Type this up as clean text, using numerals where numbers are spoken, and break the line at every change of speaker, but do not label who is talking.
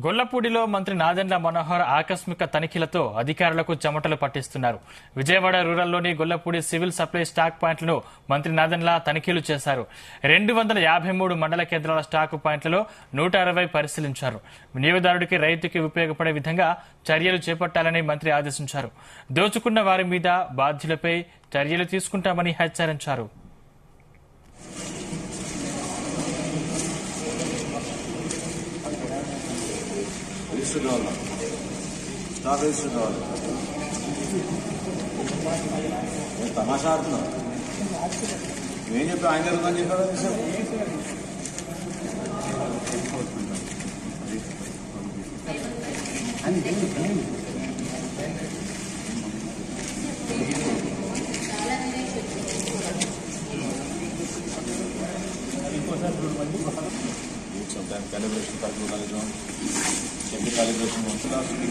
గొల్లపూడిలో మంత్రి నాదెండ్ల మనోహర్ ఆకస్మిక తనిఖీలతో అధికారులకు చెమటలు పట్టిస్తున్నారు. విజయవాడ రూరల్లోని గొల్లపూడి సివిల్ సప్లై స్టాక్ పాయింట్లను మంత్రి నాదెండ్ల తనిఖీలు చేశారు. 253 మండల కేంద్రాల స్టాక్ పాయింట్లలో 160 పరిశీలించారు. వినియోగదారుడికి, రైతుకి ఉపయోగపడే విధంగా చర్యలు చేపట్టాలని మంత్రి ఆదేశించారు. దోచుకున్న వారి మీద బాధ్యులపై చర్యలు తీసుకుంటామని హెచ్చరించారు.
తమాషా ఆడుతున్నా ఏం చెప్పి ఆయన జరుగుతుందని చెప్పాడు. calibration calculation, calibration